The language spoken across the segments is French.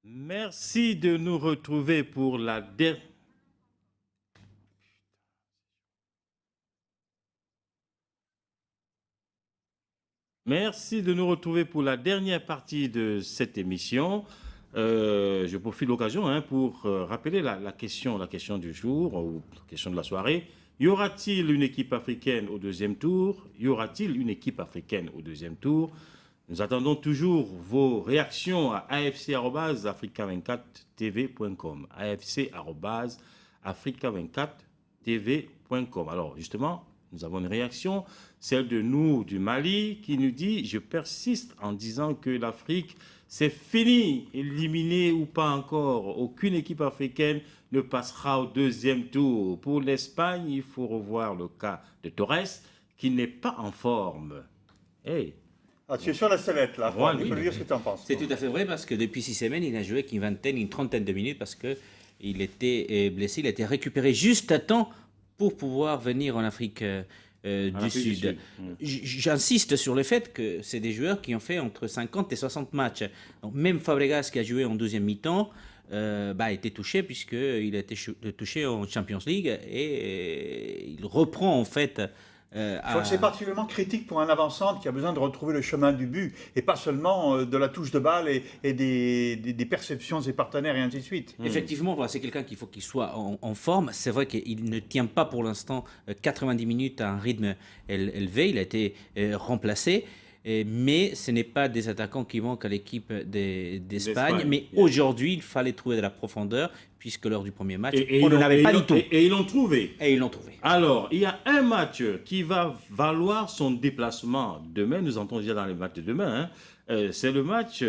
Merci de nous retrouver pour la dernière. Merci de nous retrouver pour la dernière partie de cette émission. Je profite de l'occasion pour rappeler la question du jour, ou la question de la soirée. Y aura-t-il une équipe africaine au deuxième tour? Y aura-t-il une équipe africaine au deuxième tour? Nous attendons toujours vos réactions à afc@africa24tv.com. afc@africa24tv.com. Alors, justement, nous avons une réaction, celle de nous du Mali, qui nous dit « Je persiste en disant que l'Afrique, c'est fini, éliminée ou pas encore. Aucune équipe africaine ne passera au deuxième tour. Pour l'Espagne, il faut revoir le cas de Torres, qui n'est pas en forme. » Hey. Ah, tu es sur la sellette, là. Ouais, Il faut lui dire ce que tu en penses. C'est tout à fait vrai parce que depuis 6 semaines, il n'a joué qu'une vingtaine, une trentaine de minutes parce qu'il était blessé. Il a été récupéré juste à temps pour pouvoir venir en Afrique du Sud. J'insiste sur le fait que c'est des joueurs qui ont fait entre 50 et 60 matchs. Donc, même Fabregas, qui a joué en deuxième mi-temps, a été touché puisqu'il a été touché en Champions League et il reprend en fait. Je crois que c'est particulièrement critique pour un avant-centre qui a besoin de retrouver le chemin du but et pas seulement de la touche de balle et des perceptions de ses partenaires et ainsi de suite. Effectivement, voilà, c'est quelqu'un qu'il faut qu'il soit en forme. C'est vrai qu'il ne tient pas pour l'instant 90 minutes à un rythme élevé. Il a été remplacé. Mais ce n'est pas des attaquants qui manquent à l'équipe d'Espagne. Mais aujourd'hui, il fallait trouver de la profondeur, puisque lors du premier match, on n'en avait pas du tout. Et ils l'ont trouvé. Et ils l'ont trouvé. Alors, il y a un match qui va valoir son déplacement demain. Nous entrons déjà dans le match de demain. C'est le match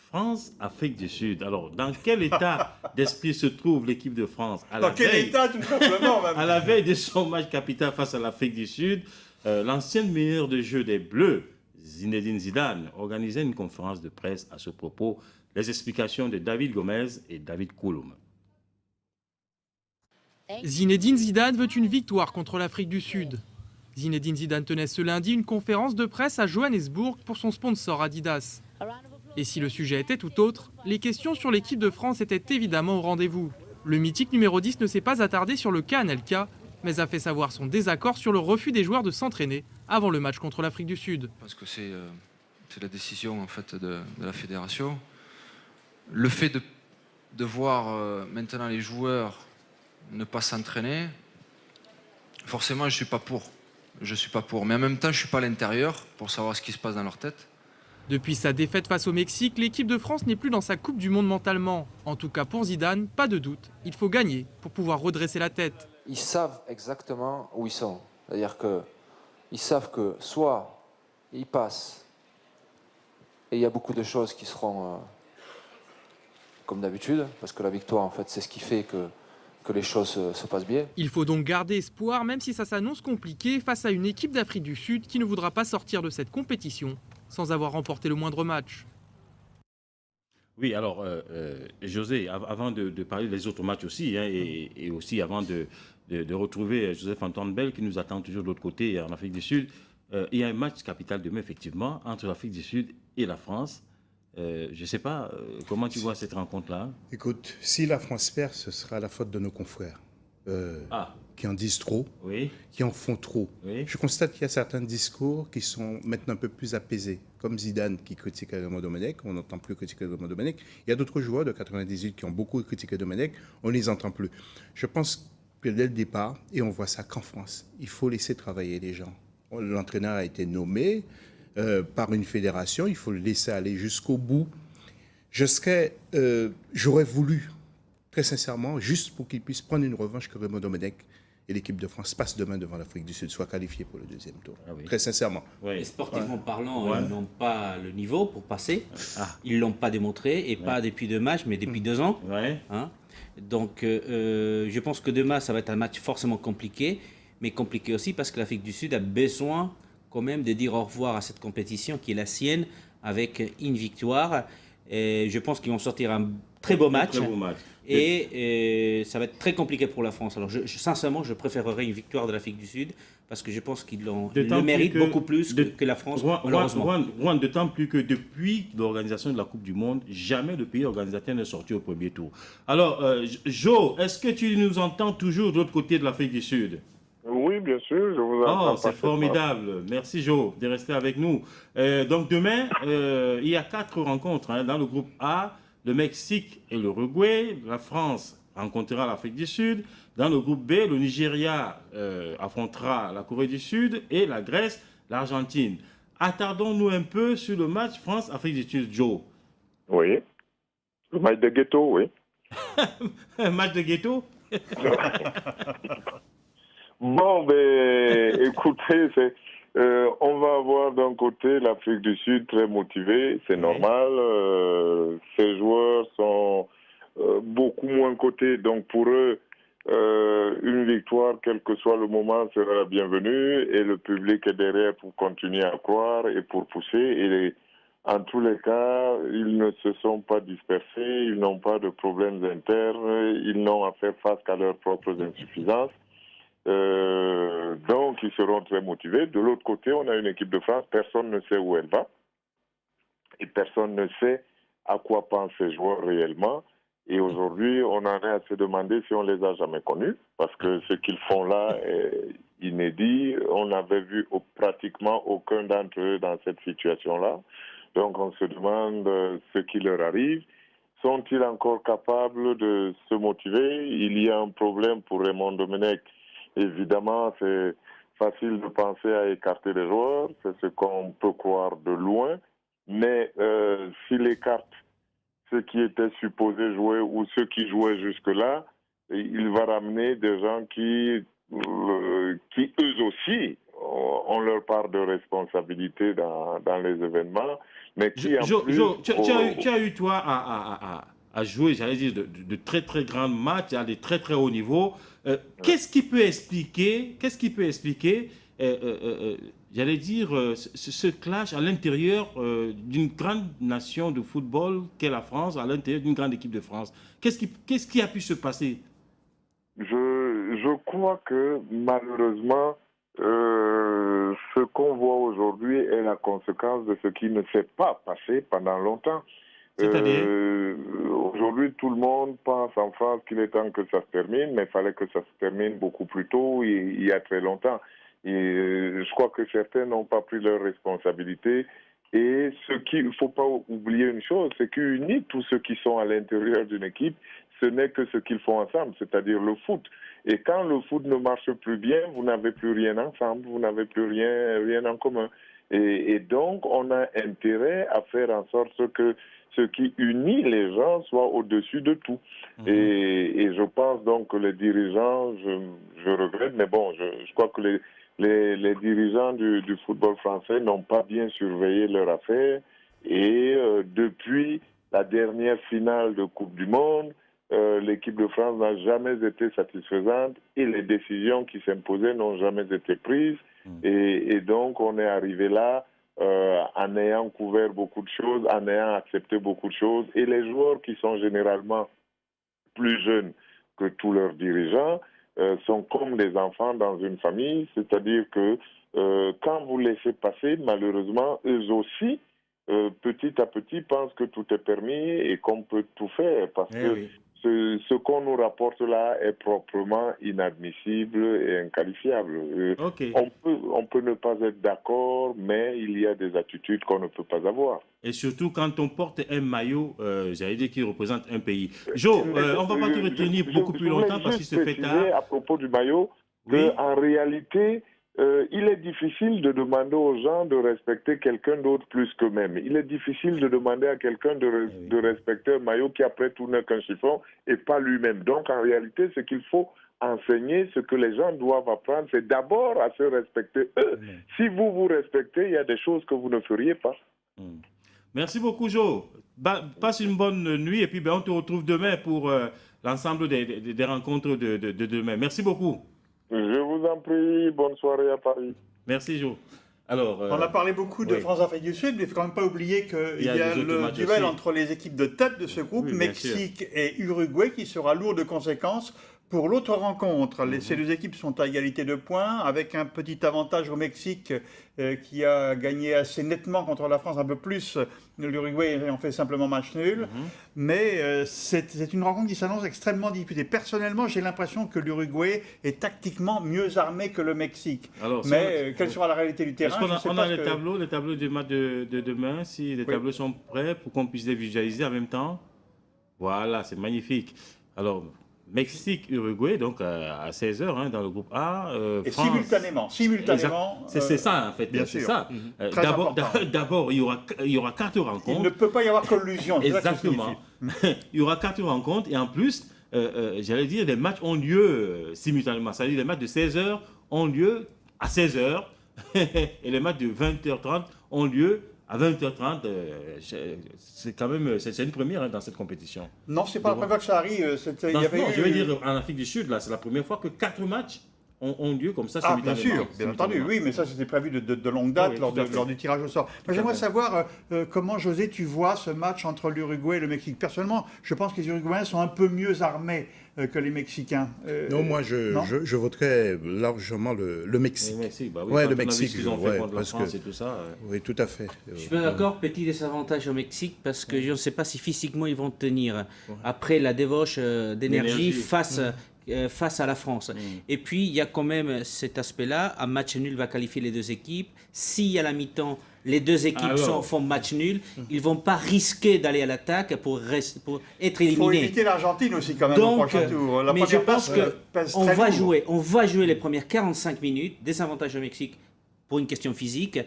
France-Afrique du Sud. Alors, dans quel état d'esprit se trouve l'équipe de France dans quel état, tout simplement même. À la veille de son match capital face à l'Afrique du Sud, l'ancienne meilleure de jeu des Bleus, Zinedine Zidane, organisait une conférence de presse à ce propos. Les explications de David Gomez et David Kouloum. Zinedine Zidane veut une victoire contre l'Afrique du Sud. Zinedine Zidane tenait ce lundi une conférence de presse à Johannesburg pour son sponsor Adidas. Et si le sujet était tout autre, les questions sur l'équipe de France étaient évidemment au rendez-vous. Le mythique numéro 10 ne s'est pas attardé sur le cas Anelka, mais a fait savoir son désaccord sur le refus des joueurs de s'entraîner avant le match contre l'Afrique du Sud. Parce que c'est la décision en fait, de la fédération. Le fait de voir maintenant les joueurs ne pas s'entraîner, forcément je ne suis pas pour. Je suis pas pour. Mais en même temps, je ne suis pas à l'intérieur pour savoir ce qui se passe dans leur tête. Depuis sa défaite face au Mexique, l'équipe de France n'est plus dans sa Coupe du Monde mentalement. En tout cas pour Zidane, pas de doute, il faut gagner pour pouvoir redresser la tête. Ils savent exactement où ils sont. C'est-à-dire qu'ils savent que soit ils passent, et il y a beaucoup de choses qui seront comme d'habitude, parce que la victoire, en fait, c'est ce qui fait que les choses se passent bien. Il faut donc garder espoir, même si ça s'annonce compliqué, face à une équipe d'Afrique du Sud qui ne voudra pas sortir de cette compétition sans avoir remporté le moindre match. Oui, alors, José, avant de parler des autres matchs aussi, et aussi avant de retrouver Joseph-Antoine Bell qui nous attend toujours de l'autre côté en Afrique du Sud, il y a un match capital demain, effectivement, entre l'Afrique du Sud et la France. Je ne sais pas comment tu vois cette rencontre-là. Écoute, si la France perd, ce sera la faute de nos confrères qui en disent trop, oui, qui en font trop. Oui. Je constate qu'il y a certains discours qui sont maintenant un peu plus apaisés, comme Zidane qui critique Raymond Domenech, on n'entend plus critiquer Raymond Domenech. Il y a d'autres joueurs de 98 qui ont beaucoup critiqué Domenech, on ne les entend plus. Je pense que dès le départ, et on voit ça qu'en France, il faut laisser travailler les gens. L'entraîneur a été nommé par une fédération, il faut le laisser aller jusqu'au bout. J'aurais voulu, très sincèrement, juste pour qu'il puisse prendre une revanche que Raymond Domenech et l'équipe de France passe demain devant l'Afrique du Sud, soit qualifiée pour le deuxième tour. Ah oui. Très sincèrement. Oui. Et sportivement parlant, ils n'ont pas le niveau pour passer. Ils ne l'ont pas démontré, et pas depuis 2 matchs, mais depuis 2 ans. Donc, je pense que demain, ça va être un match forcément compliqué, mais compliqué aussi parce que l'Afrique du Sud a besoin quand même de dire au revoir à cette compétition qui est la sienne avec une victoire. Et je pense qu'ils vont sortir un très beau match. Et ça va être très compliqué pour la France. Alors, sincèrement, je préférerais une victoire de l'Afrique du Sud parce que je pense qu'ils D'autant le méritent plus beaucoup plus que la France, malheureusement. Juan, d'autant plus que depuis l'organisation de la Coupe du Monde, jamais le pays organisateur n'est sorti au premier tour. Alors, Jo, est-ce que tu nous entends toujours de l'autre côté de l'Afrique du Sud? Oui, bien sûr, je vous entends. Oh, c'est formidable. Merci, Jo, de rester avec nous. Donc, demain, il y a 4 rencontres dans le groupe A. Le Mexique et l'Uruguay. La France rencontrera l'Afrique du Sud. Dans le groupe B, le Nigeria affrontera la Corée du Sud et la Grèce, l'Argentine. Attardons-nous un peu sur le match France-Afrique du Sud, Joe. Oui. Le match de ghetto, oui. Un match de ghetto? Bon, ben, écoutez, on va avoir d'un côté l'Afrique du Sud très motivée, c'est normal. Ces joueurs sont beaucoup moins cotés, donc pour eux, une victoire, quel que soit le moment, sera la bienvenue et le public est derrière pour continuer à croire et pour pousser. Et en tous les cas, ils ne se sont pas dispersés, ils n'ont pas de problèmes internes, ils n'ont à faire face qu'à leurs propres insuffisances. Donc, ils seront très motivés. De l'autre côté, on a une équipe de France, personne ne sait où elle va et personne ne sait à quoi pensent ces joueurs réellement. Et aujourd'hui, on en est à se demander si on les a jamais connus, parce que ce qu'ils font là est inédit. On n'avait vu pratiquement aucun d'entre eux dans cette situation-là. Donc, on se demande ce qui leur arrive. Sont-ils encore capables de se motiver? Il y a un problème pour Raymond Domenech. Évidemment, c'est facile de penser à écarter les joueurs, c'est ce qu'on peut croire de loin, mais s'il écarte ceux qui étaient supposés jouer ou ceux qui jouaient jusque-là, il va ramener des gens qui eux aussi ont leur part de responsabilité dans les événements, mais qui tu as eu toi à jouer, j'allais dire, de très très grands matchs à des très très hauts niveaux. Qu'est-ce qui peut expliquer, j'allais dire, ce clash à l'intérieur d'une grande nation de football qu'est la France, à l'intérieur d'une grande équipe de France? Qu'est-ce qui a pu se passer? Je crois que malheureusement, ce qu'on voit aujourd'hui est la conséquence de ce qui ne s'est pas passé pendant longtemps. C'est-à-dire aujourd'hui, tout le monde pense en France qu'il est temps que ça se termine, mais il fallait que ça se termine beaucoup plus tôt, il y a très longtemps. Et je crois que certains n'ont pas pris leurs responsabilités. Et il ne faut pas oublier une chose, c'est qu'unit tous ceux qui sont à l'intérieur d'une équipe, ce n'est que ce qu'ils font ensemble, c'est-à-dire le foot. Et quand le foot ne marche plus bien, vous n'avez plus rien ensemble, vous n'avez plus rien en commun. Et donc, on a intérêt à faire en sorte que ce qui unit les gens soit au-dessus de tout. Et je pense donc que les dirigeants, je regrette, mais bon, je crois que les dirigeants du football français n'ont pas bien surveillé leur affaire. Et depuis la dernière finale de Coupe du Monde, l'équipe de France n'a jamais été satisfaisante et les décisions qui s'imposaient n'ont jamais été prises. Et donc, on est arrivé là en ayant couvert beaucoup de choses, en ayant accepté beaucoup de choses. Et les joueurs qui sont généralement plus jeunes que tous leurs dirigeants sont comme des enfants dans une famille. C'est-à-dire que quand vous laissez passer, malheureusement, eux aussi, petit à petit, pensent que tout est permis et qu'on peut tout faire. Parce que ce qu'on nous rapporte là est proprement inadmissible et inqualifiable. On peut ne pas être d'accord, mais il y a des attitudes qu'on ne peut pas avoir. Et surtout quand on porte un maillot, j'allais dire, qui représente un pays. Jo, on ne va pas te retenir beaucoup plus longtemps parce qu'il se fait tard. À propos du maillot, qu'en réalité, il est difficile de demander aux gens de respecter quelqu'un d'autre plus qu'eux-mêmes. Il est difficile de demander à quelqu'un de respecter un maillot qui après tout n'est qu'un chiffon et pas lui-même. Donc en réalité, ce qu'il faut enseigner, ce que les gens doivent apprendre, c'est d'abord à se respecter eux. Si vous vous respectez, il y a des choses que vous ne feriez pas. Merci beaucoup, Jo. Passe une bonne nuit et puis on te retrouve demain pour l'ensemble des rencontres de demain. Merci beaucoup. Je vous en prie, bonne soirée à Paris. Merci, Jo. Alors, on a parlé beaucoup de France-Afrique du Sud, mais il ne faut quand même pas oublier qu'il y a le duel entre les équipes de tête de ce groupe, Mexique et Uruguay, qui sera lourd de conséquences Pour l'autre rencontre, ces deux équipes sont à égalité de points, avec un petit avantage au Mexique qui a gagné assez nettement contre la France, un peu plus. L'Uruguay ayant fait simplement match nul. Mais c'est une rencontre qui s'annonce extrêmement disputée. Personnellement, j'ai l'impression que l'Uruguay est tactiquement mieux armé que le Mexique. Alors, quelle sera la réalité du terrain? Est-ce qu'on a les tableaux du match de demain, si les tableaux sont prêts pour qu'on puisse les visualiser en même temps? Voilà, c'est magnifique. Alors, Mexique-Uruguay, donc à 16h dans le groupe A. Et France, simultanément. c'est ça, en fait. Bien c'est sûr. ça. D'abord, il y aura 4 rencontres. Il ne peut pas y avoir collusion. Exactement. Il y aura 4 rencontres. Et en plus, j'allais dire, les matchs ont lieu simultanément. C'est-à-dire, les matchs de 16h ont lieu à 16h. Et les matchs de 20h30 ont lieu à 20h30, c'est quand même c'est une première dans cette compétition. Non, c'est pas la première fois que ça arrive. Je veux dire, en Afrique du Sud, là, c'est la première fois que 4 matchs ont lieu comme ça. Ah, bien sûr, bien entendu, oui, mais ça c'était prévu de longue date lors du tirage au sort. Moi, j'aimerais savoir comment, José, tu vois ce match entre l'Uruguay et le Mexique. Personnellement, je pense que les Uruguayens sont un peu mieux armés que les Mexicains. Non, moi, je voterais largement le Mexique. Le Mexique, bah oui. Ouais, le Mexique. Ils ont fait contre la France et tout ça. Oui, tout à fait. Je suis pas d'accord, petit désavantage au Mexique, parce que je ne sais pas si physiquement ils vont tenir après la débauche d'énergie face à la France. Et puis, il y a quand même cet aspect-là. Un match nul va qualifier les deux équipes. S'il y a la mi-temps, les deux équipes font match nul, ils ne vont pas risquer d'aller à l'attaque pour être éliminés. Il faut éviter l'Argentine aussi quand même au prochain tour. Mais je pense qu'on va jouer les premières 45 minutes, désavantage au Mexique pour une question physique,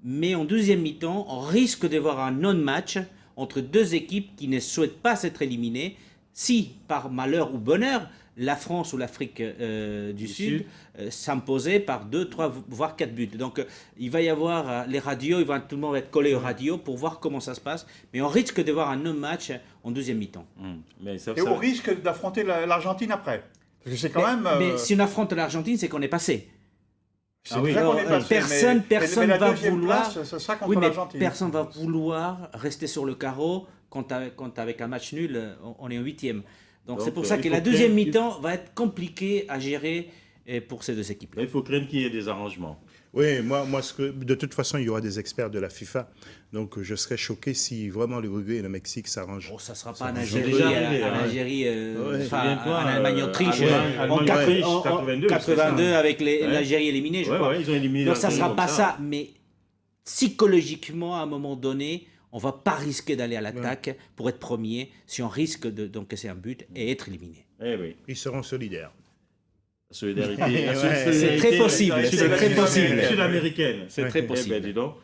mais en deuxième mi-temps, on risque de voir un non-match entre deux équipes qui ne souhaitent pas s'être éliminées. Si, par malheur ou bonheur, la France ou l'Afrique du Sud s'imposaient par 2, 3, voire 4 buts. Donc, il va y avoir les radios, tout le monde va être collé aux radios pour voir comment ça se passe. Mais on risque de voir un non-match en deuxième mi-temps. Et on risque d'affronter l'Argentine après. Parce que c'est quand même... Mais si on affronte l'Argentine, c'est qu'on est passé. Personne va vouloir. Ça sera contre l'Argentine. Personne va vouloir rester sur le carreau quand avec un match nul, on est en 8e. Donc c'est pour ça que la deuxième mi-temps va être compliquée à gérer pour ces deux équipes. Il faut craindre qu'il y ait des arrangements. Oui, moi de toute façon, il y aura des experts de la FIFA. Donc, je serais choqué si vraiment l'Uruguay et le Mexique s'arrangent. Ça ne sera pas en Algérie, en Allemagne-Autriche, en 82 avec l'Algérie éliminée, je crois. Ils ont éliminé. Donc, ça ne sera pas ça. Mais psychologiquement, à un moment donné, on ne va pas risquer d'aller à l'attaque pour être premier si on risque d'encaisser un but et être éliminé. Ils seront solidaires. Solidarité. C'est très possible. C'est très possible. Sud-américaine. C'est très possible. Dis donc.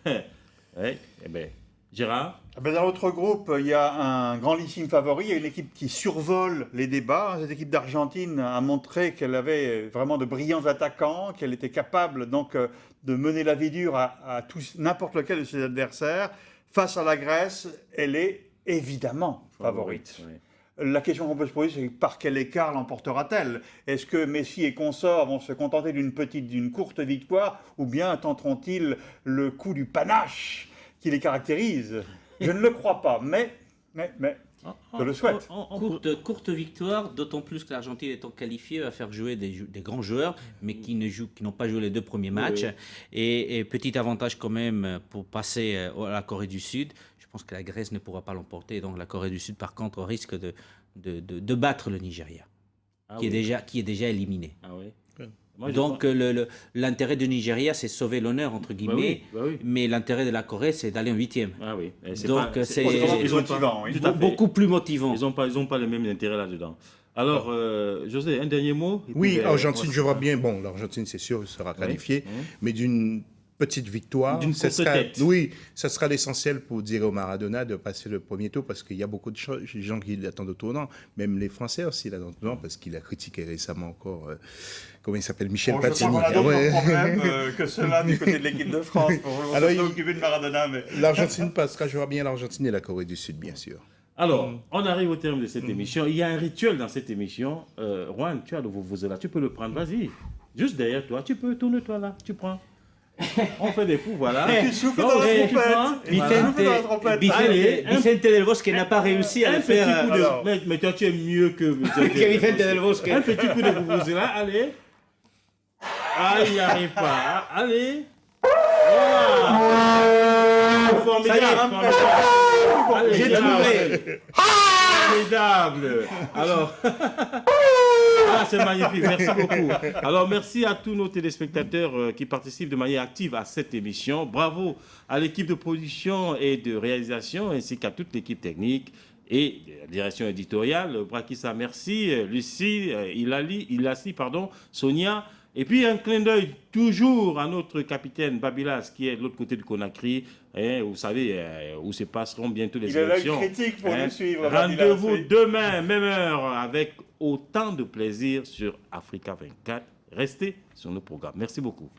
Gérard? Dans l'autre groupe, il y a un grandissime favori. Il y a une équipe qui survole les débats. Cette équipe d'Argentine a montré qu'elle avait vraiment de brillants attaquants, qu'elle était capable donc de mener la vie dure à n'importe lequel de ses adversaires. Face à la Grèce, elle est évidemment favorite. La question qu'on peut se poser, c'est par quel écart l'emportera-t-elle? Est-ce que Messi et consorts vont se contenter d'une courte victoire, ou bien tenteront-ils le coup du panache qui les caractérise? Je ne le crois pas, mais je le souhaite. Courte victoire, d'autant plus que l'Argentine étant qualifiée va faire jouer des grands joueurs, mais qui n'ont pas joué les 2 premiers matchs. Et petit avantage quand même pour passer à la Corée du Sud. Je pense que la Grèce ne pourra pas l'emporter. Donc la Corée du Sud, par contre, risque de battre le Nigeria, qui est déjà éliminé. Donc l'intérêt du Nigeria, c'est sauver l'honneur, entre guillemets, mais l'intérêt de la Corée, c'est d'aller en 8e. Donc c'est beaucoup plus motivant. Ils n'ont pas le même intérêt là-dedans. Alors, José, un dernier mot? Oui, Argentine, je vois bien. Bon, l'Argentine, c'est sûr, sera qualifiée, mais d'une petite victoire. Oui, ça sera l'essentiel pour Diego Maradona de passer le premier tour, parce qu'il y a beaucoup de gens qui l'attendent au tournant, même les Français aussi l'attendent au tournant, parce qu'il a critiqué récemment encore, comment il s'appelle, Michel Platini. Je crois qu'on a d'autres problèmes que cela du côté de l'équipe de France, pour s'occuper de Maradona. L'Argentine passera, je vois bien l'Argentine et la Corée du Sud, bien sûr. Alors, on arrive au terme de cette émission. Il y a un rituel dans cette émission. Juan, tu as le vuvuzela, tu peux le prendre, vas-y. Juste derrière toi, tu peux, tourne-toi là, tu prends. On fait des fous, voilà. Tu souffles Donc, dans la et tu trompette. prends- Tu souffles dans la trompette. Allez, Vicente Del Bosque n'a pas réussi à un le petit faire. coup de... Mais toi, tu es mieux que... Que Vicente Del Bosque. Un petit coup de vuvuzela, allez. Ah, il n'y arrive pas. Allez. Voilà. Formidable. Allez, J'ai trouvé. Formidable. Alors, c'est magnifique. Merci beaucoup. Alors, merci à tous nos téléspectateurs qui participent de manière active à cette émission. Bravo à l'équipe de production et de réalisation, ainsi qu'à toute l'équipe technique et de la direction éditoriale. Brakissa, merci. Lucie, Ilassi, Sonia. Et puis un clin d'œil toujours à notre capitaine Babilas qui est de l'autre côté du Conakry. Vous savez où se passeront bientôt les élections. Il a l'œil critique pour nous suivre. Rendez-vous Babilas, oui. demain, même heure, avec autant de plaisir sur Africa 24. Restez sur nos programmes. Merci beaucoup.